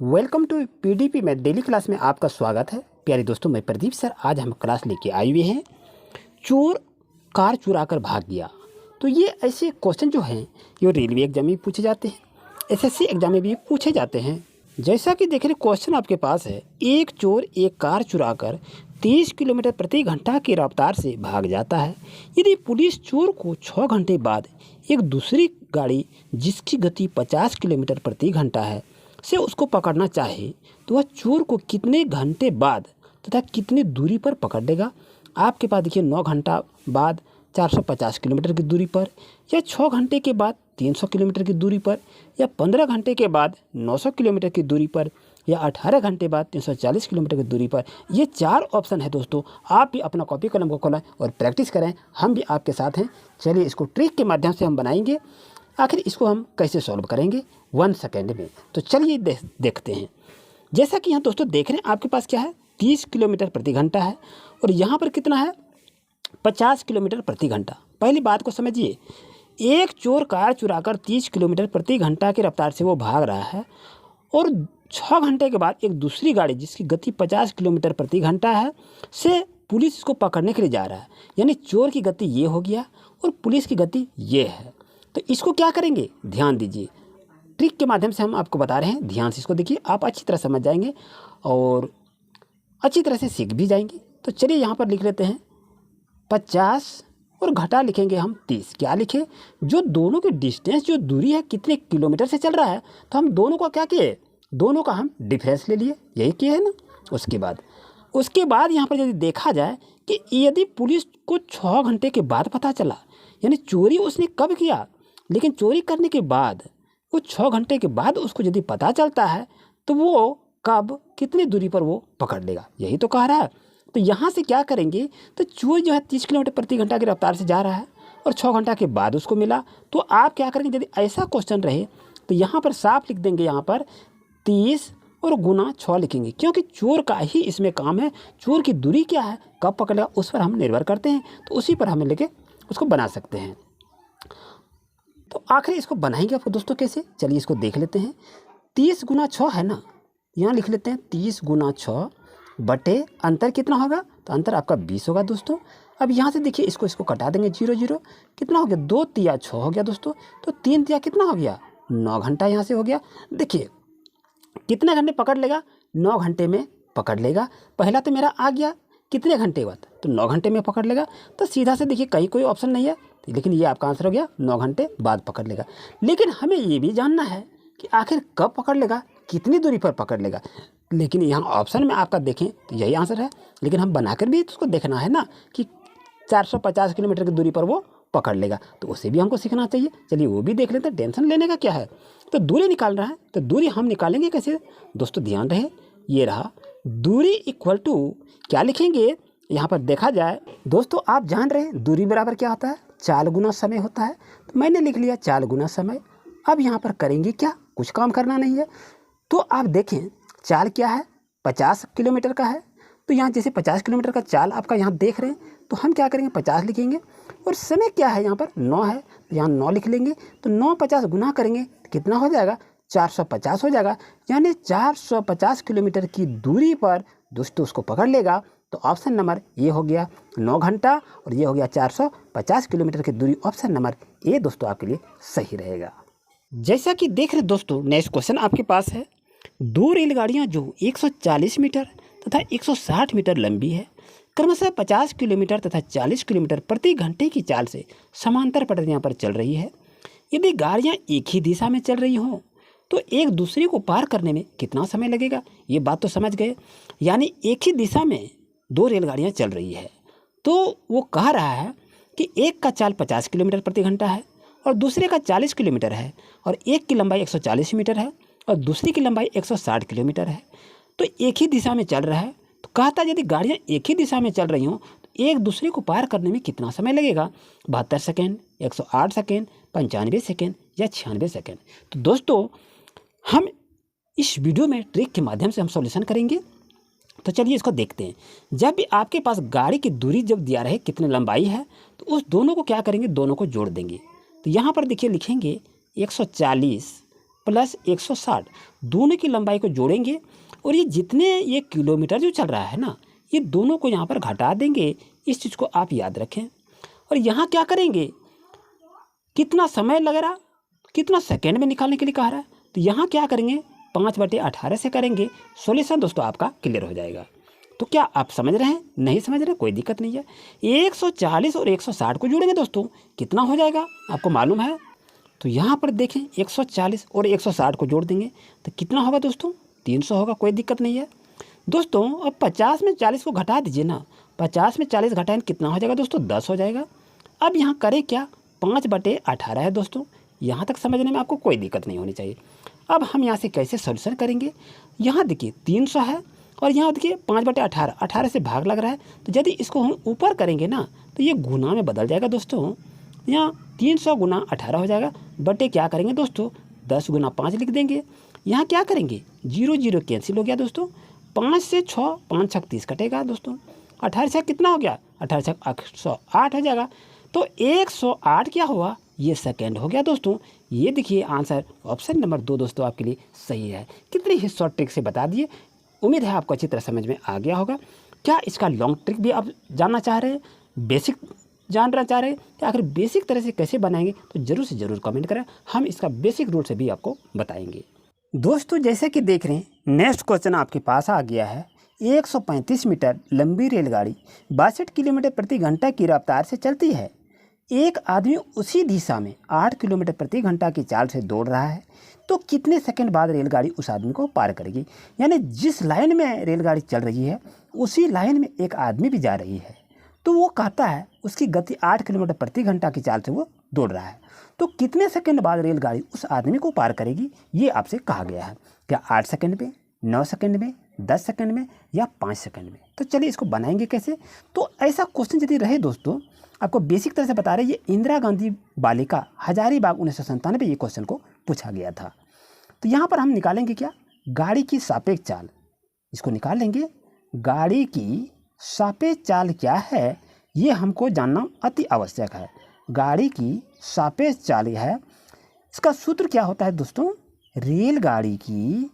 Welcome to PDP में daily class में आपका स्वागत है। प्यारे दोस्तों, मैं प्रदीप सर आज हम क्लास लेके आए हुए हैं। चोर कार चुरा कर भाग गया। तो ये ऐसे क्वेश्चन जो हैं ये रेलवे एग्जाम में पूछे जाते हैं, एसएससी एग्जाम में भी पूछे जाते हैं। जैसा कि देख रहे क्वेश्चन आपके पास है, एक चोर एक कार चुरा कर 30 किलोमीटर प्रति घंटा की रफ्तार से भाग जाता है। यदि पुलिस चोर को 6 घंटे बाद एक दूसरी गाड़ी जिसकी गति 50 किलोमीटर प्रति घंटा है से उसको पकड़ना चाहे तो वह चोर को कितने घंटे बाद तथा कितनी दूरी पर पकड़ लेगा। आपके पास देखिए 9 घंटा बाद 450 किलोमीटर की दूरी पर, या 6 घंटे के बाद 300 किलोमीटर की दूरी पर, या 15 घंटे के बाद 900 किलोमीटर की दूरी पर, या 18 घंटे बाद 340 किलोमीटर की दूरी पर। ये 4 ऑप्शन है दोस्तों। आप भी अपना कॉपी कलम को खोलें और प्रैक्टिस करें, हम भी आपके साथ हैं। चलिए इसको ट्रिक के माध्यम से हम बनाएंगे। आखिर इसको हम कैसे सॉल्व करेंगे 1 सेकेंड में। तो चलिए देखते हैं। जैसा कि यहाँ दोस्तों देख रहे हैं, आपके पास क्या है 30 किलोमीटर प्रति घंटा है और यहाँ पर कितना है 50 किलोमीटर प्रति घंटा। पहली बात को समझिए, एक चोर कार चुराकर 30 किलोमीटर प्रति घंटा की रफ्तार से वो भाग रहा है और 6 घंटे के बाद एक दूसरी गाड़ी जिसकी गति 50 किलोमीटर प्रति घंटा है से पुलिस इसको पकड़ने के लिए जा रहा है। यानी चोर की गति ये हो गया और पुलिस की गति ये है। तो इसको क्या करेंगे, ध्यान दीजिए। ट्रिक के माध्यम से हम आपको बता रहे हैं, ध्यान से इसको देखिए, आप अच्छी तरह समझ जाएंगे और अच्छी तरह से सीख भी जाएंगे। तो चलिए यहाँ पर लिख लेते हैं 50 और घटा लिखेंगे हम 30। क्या लिखे, जो दोनों की डिस्टेंस जो दूरी है कितने किलोमीटर से चल रहा है, तो हम दोनों का क्या किए, दोनों का हम डिफरेंस ले लिए, यही किए है ना। उसके बाद यहाँ पर यदि देखा जाए कि यदि पुलिस को 6 घंटे के बाद पता चला, यानी चोरी उसने कब किया, लेकिन चोरी करने के बाद वो 6 घंटे के बाद उसको यदि पता चलता है तो वो कब कितनी दूरी पर वो पकड़ लेगा, यही तो कह रहा है। तो यहाँ से क्या करेंगे, तो चोर जो है 30 किलोमीटर प्रति घंटा की रफ्तार से जा रहा है और 6 घंटा के बाद उसको मिला। तो आप क्या करेंगे, यदि ऐसा क्वेश्चन रहे तो यहाँ पर साफ लिख देंगे, यहाँ पर 30 और गुना 6 लिखेंगे, क्योंकि चोर का ही इसमें काम है। चोर की दूरी क्या है, कब पकड़ेगा, उस पर हम निर्भर करते हैं। तो उसी पर हमें लेके उसको बना सकते हैं। तो आखिर इसको बनाएंगे आपको दोस्तों कैसे, चलिए इसको देख लेते हैं। 30 गुना 6 है ना, यहाँ लिख लेते हैं 30 गुना 6 बटे अंतर कितना होगा, तो अंतर आपका 20 होगा दोस्तों। अब यहाँ से देखिए इसको कटा देंगे 0 0, कितना हो गया 2 तिया 6 हो गया दोस्तों। तो 3 तिया कितना हो गया 9 घंटा यहाँ से हो गया। देखिए कितने घंटे पकड़ लेगा, 9 घंटे में पकड़ लेगा। पहला तो मेरा आ गया कितने घंटे बाद, तो 9 घंटे में पकड़ लेगा। तो सीधा से देखिए कहीं कोई ऑप्शन नहीं है, लेकिन ये आपका आंसर हो गया 9 घंटे बाद पकड़ लेगा। लेकिन हमें ये भी जानना है कि आखिर कब पकड़ लेगा, कितनी दूरी पर पकड़ लेगा। लेकिन यहाँ ऑप्शन में आपका देखें तो यही आंसर है, लेकिन हम बनाकर भी उसको देखना है ना कि 450 किलोमीटर की दूरी पर वो पकड़ लेगा, तो उसे भी हमको सीखना चाहिए। चलिए वो भी देख लेते हैं, टेंशन लेने का क्या है। तो दूरी निकाल रहा है, तो दूरी हम निकालेंगे कैसे दोस्तों, ध्यान रहे, ये रहा दूरी इक्वल टू क्या लिखेंगे, यहाँ पर देखा जाए दोस्तों, आप जान रहे हैं दूरी बराबर क्या होता है, 4 गुना समय होता है। तो मैंने लिख लिया 4 गुना समय। अब यहाँ पर करेंगे क्या, कुछ काम करना नहीं है। तो आप देखें 4 क्या है 50 किलोमीटर का है, तो यहाँ जैसे 50 किलोमीटर का चाल आपका यहाँ देख रहे हैं, तो हम क्या करेंगे 50 लिखेंगे। और समय क्या है यहाँ पर 9 है, तो यहाँ 9 लिख लेंगे। तो 9 50 गुना करेंगे तो कितना हो जाएगा 450 हो जाएगा। यानी 450 किलोमीटर की दूरी पर दोस्तों उसको पकड़ लेगा। तो ऑप्शन नंबर ये हो गया 9 घंटा और ये हो गया 450 किलोमीटर की दूरी। ऑप्शन नंबर ए दोस्तों आपके लिए सही रहेगा। जैसा कि देख रहे दोस्तों, नेक्स्ट क्वेश्चन आपके पास है, 2 रेलगाड़ियां जो 140 मीटर तथा 160 मीटर लंबी है, क्रमशः 50 किलोमीटर तथा 40 किलोमीटर प्रति घंटे की चाल से समांतर पटरियां पर चल रही है। यदि गाड़ियां एक ही दिशा में चल रही हों तो एक दूसरे को पार करने में कितना समय लगेगा, ये बात तो समझ गए। यानी एक ही दिशा में 2 रेलगाड़ियाँ चल रही है, तो वो कह रहा है कि एक का चाल 50 किलोमीटर प्रति घंटा है और दूसरे का 40 किलोमीटर है, और एक की लंबाई 140 मीटर है और दूसरी की लंबाई 160 किलोमीटर है। तो एक ही दिशा में चल रहा है। तो कहता है यदि गाड़ियाँ एक ही दिशा में चल रही हों तो एक दूसरे को पार करने में कितना समय लगेगा, 72 सेकेंड, 108 सेकेंड, 95 सेकेंड या 96 सेकेंड। तो दोस्तों हम इस वीडियो में ट्रिक के माध्यम से हम सॉल्यूशन करेंगे। तो चलिए इसको देखते हैं। जब भी आपके पास गाड़ी की दूरी जब दिया रहे कितनी लंबाई है, तो उस दोनों को क्या करेंगे, दोनों को जोड़ देंगे। तो यहाँ पर देखिए लिखेंगे 140 प्लस 160 दोनों की लंबाई को जोड़ेंगे और ये जितने ये किलोमीटर जो चल रहा है ना, ये दोनों को यहाँ पर घटा देंगे। इस चीज़ को आप याद रखें। और यहाँ क्या करेंगे, कितना समय लग रहा, कितना सेकेंड में निकालने के लिए कहा रहा है, तो यहाँ क्या करेंगे 5/18 से करेंगे। सॉल्यूशन दोस्तों आपका क्लियर हो जाएगा। तो क्या आप समझ रहे हैं? नहीं समझ रहे, कोई दिक्कत नहीं है। 140 और 160 को जोड़ेंगे दोस्तों, कितना हो जाएगा आपको मालूम है? तो यहाँ पर देखें 140 और 160 को जोड़ देंगे तो कितना होगा दोस्तों? 300 होगा, कोई दिक्कत नहीं है दोस्तों। अब 50 में 40 को घटा दीजिए ना, 50 में 40 घटाएं कितना हो जाएगा दोस्तों? 10 हो जाएगा। अब यहाँ करें क्या, 5/18 है दोस्तों। यहाँ तक समझने में आपको कोई दिक्कत नहीं होनी चाहिए। अब हम यहाँ से कैसे सॉल्यूशन करेंगे, यहाँ देखिए 300 है और यहाँ देखिए 5/18, 18 से भाग लग रहा है, तो यदि इसको हम ऊपर करेंगे ना तो ये गुना में बदल जाएगा दोस्तों। यहाँ 300 गुना 18 हो जाएगा, बटे क्या करेंगे दोस्तों 10 गुना 5 लिख देंगे। यहाँ क्या करेंगे 0 0 कैंसिल हो गया दोस्तों, 5 से 6 5 छक 30 कटेगा दोस्तों। 18 छक कितना हो गया, 18 छक 108 हो जाएगा। तो 108 क्या हुआ, ये सेकेंड हो गया दोस्तों। ये देखिए आंसर ऑप्शन नंबर 2 दोस्तों आपके लिए सही है। कितनी ही शॉर्ट ट्रिक से बता दिए, उम्मीद है आपको अच्छी तरह समझ में आ गया होगा। क्या इसका लॉन्ग ट्रिक भी आप जानना चाह रहे हैं, बेसिक जानना चाह रहे हैं कि आखिर बेसिक तरह से कैसे बनाएंगे, तो ज़रूर से ज़रूर कमेंट करें, हम इसका बेसिक रूल से भी आपको बताएंगे। दोस्तों जैसे कि देख रहे हैं, नेक्स्ट क्वेश्चन आपके पास आ गया है। 135 मीटर लंबी रेलगाड़ी 62 किलोमीटर प्रति घंटा की रफ्तार से चलती है। एक आदमी उसी दिशा में 8 किलोमीटर प्रति घंटा की चाल से दौड़ रहा है, तो कितने सेकंड बाद रेलगाड़ी उस आदमी को पार करेगी? यानी जिस लाइन में रेलगाड़ी चल रही है उसी लाइन में एक आदमी भी जा रही है, तो वो कहता है उसकी गति 8 किलोमीटर प्रति घंटा की चाल से वो दौड़ रहा है, तो कितने सेकंड बाद रेलगाड़ी उस आदमी को पार करेगी, ये आपसे कहा गया है। क्या 8 सेकंड में, 9 सेकंड में, 10 सेकंड में या 5 सेकंड में? तो चलिए इसको बनाएंगे कैसे। तो ऐसा क्वेश्चन यदि रहे दोस्तों, आपको बेसिक तरह से बता रहे, ये इंदिरा गांधी बालिका हजारीबाग 1997 ये क्वेश्चन को पूछा गया था। तो यहाँ पर हम निकालेंगे क्या, गाड़ी की सापेक्ष चाल, इसको निकाल लेंगे। गाड़ी की सापेक्ष चाल क्या है, ये हमको जानना अति आवश्यक है। गाड़ी की सापेक्ष चाल है, इसका सूत्र क्या होता है दोस्तों, रेलगाड़ी की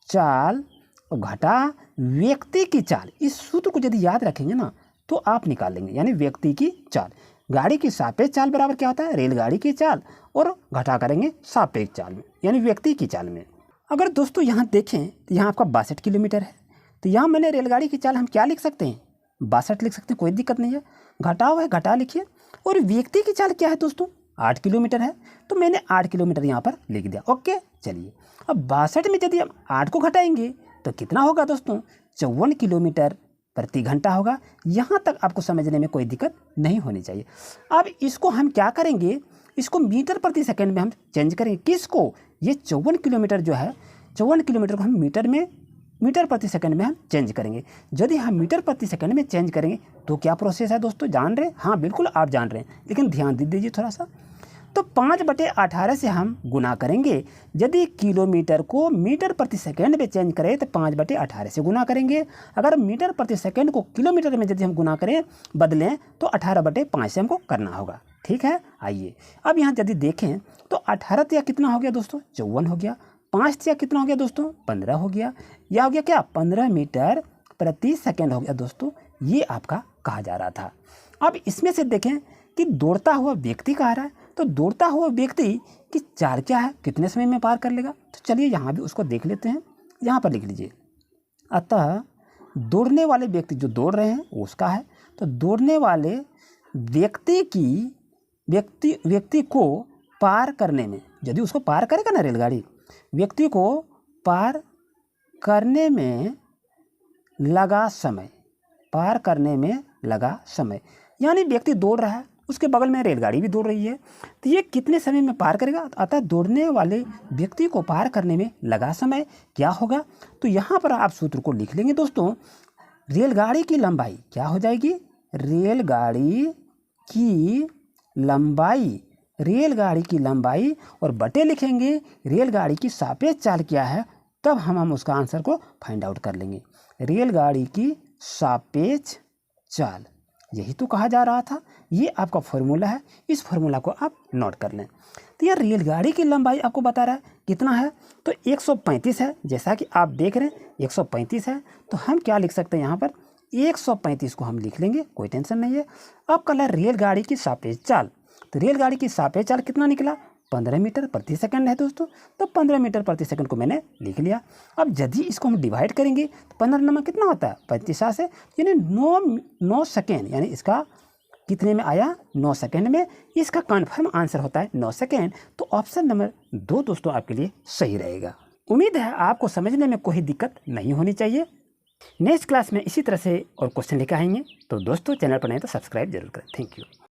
चाल और घटा व्यक्ति की चाल। इस सूत्र को यदि याद रखेंगे ना तो आप निकाल लेंगे। यानी व्यक्ति की चाल, गाड़ी की सापेक्ष चाल बराबर क्या होता है, रेलगाड़ी की चाल, और घटा करेंगे सापेक्ष चाल में, यानी व्यक्ति की चाल में। अगर दोस्तों यहाँ देखें तो यहाँ आपका 62 किलोमीटर है, तो यहाँ मैंने रेलगाड़ी की चाल हम क्या लिख सकते हैं, 62 लिख सकते हैं, कोई दिक्कत नहीं है। घटाव है, घटा लिखिए। और व्यक्ति की चाल क्या है दोस्तों, 8 किलोमीटर है, तो मैंने 8 किलोमीटर यहाँ पर लिख दिया। ओके चलिए, अब 62 में यदि हम 8 को घटाएंगे तो कितना होगा दोस्तों, 54 किलोमीटर प्रति घंटा होगा। यहाँ तक आपको समझने में कोई दिक्कत नहीं होनी चाहिए। अब इसको हम क्या करेंगे, इसको मीटर प्रति सेकंड में हम चेंज करेंगे। किसको, ये 54 किलोमीटर जो है, 54 किलोमीटर को हम मीटर प्रति सेकंड में हम चेंज करेंगे। यदि हम मीटर प्रति सेकंड में चेंज करेंगे तो क्या प्रोसेस है दोस्तों, जान रहे हैं? हाँ बिल्कुल आप जान रहे हैं, लेकिन ध्यान दे दीजिए थोड़ा सा। तो 5/18 से हम गुना करेंगे। यदि किलोमीटर को मीटर प्रति सेकंड में चेंज करें तो 5/18 से गुना करेंगे। अगर मीटर प्रति सेकंड को किलोमीटर में यदि हम गुना करें, बदलें, तो 18/5 से हमको करना होगा। ठीक है, आइए अब यहाँ यदि देखें तो 18 या कितना हो गया दोस्तों, 54 हो गया। 5 या कितना हो गया दोस्तों, 15 हो गया। यह हो गया क्या, 15 मीटर प्रति सेकंड हो गया दोस्तों। ये आपका कहा जा रहा था। अब इसमें से देखें कि दौड़ता हुआ व्यक्ति कहा रहा है, तो दौड़ता हुआ व्यक्ति की चाल क्या है, कितने समय में पार कर लेगा। तो चलिए यहाँ भी उसको देख लेते हैं, यहाँ पर लिख लीजिए। अतः दौड़ने वाले व्यक्ति जो दौड़ रहे हैं उसका है, तो दौड़ने वाले व्यक्ति को पार करने में, यदि उसको पार करेगा ना रेलगाड़ी, व्यक्ति को पार करने में लगा समय, यानी व्यक्ति दौड़ रहा है, उसके बगल में रेलगाड़ी भी दौड़ रही है, तो ये कितने समय में पार करेगा। अतः दौड़ने वाले व्यक्ति को पार करने में लगा समय क्या होगा। तो यहाँ पर आप सूत्र को लिख लेंगे दोस्तों। रेलगाड़ी की लंबाई क्या हो जाएगी, रेलगाड़ी की लंबाई और बटे लिखेंगे रेलगाड़ी की सापेक्ष चाल क्या है, तब हम उसका आंसर को फाइंड आउट कर लेंगे। रेलगाड़ी की सापेक्ष चाल, यही तो कहा जा रहा था। ये आपका फॉर्मूला है, इस फॉर्मूला को आप नोट कर लें। तो यार रेलगाड़ी की लंबाई आपको बता रहा है कितना है, तो 135 है। जैसा कि आप देख रहे हैं 135 है, तो हम क्या लिख सकते हैं यहाँ पर 135 को हम लिख लेंगे, कोई टेंशन नहीं है। अब कल है रेलगाड़ी की सापेक्ष चाल, तो रेलगाड़ी की सापेक्ष चाल कितना निकला 15 मीटर प्रति सेकंड है दोस्तों, तो 15 मीटर प्रति सेकंड को मैंने लिख लिया। अब यदि इसको हम डिवाइड करेंगे तो 15 नंबर कितना होता है 35 से, यानी 9 सेकेंड, यानी इसका कितने में आया 9 सेकेंड में। इसका कन्फर्म आंसर होता है 9 सेकेंड। तो ऑप्शन नंबर 2 दोस्तों आपके लिए सही रहेगा। उम्मीद है आपको समझने में कोई दिक्कत नहीं होनी चाहिए। नेक्स्ट क्लास में इसी तरह से और क्वेश्चन लेकर आएंगे, तो दोस्तों चैनल पर नहीं तो सब्सक्राइब जरूर करें। Thank you.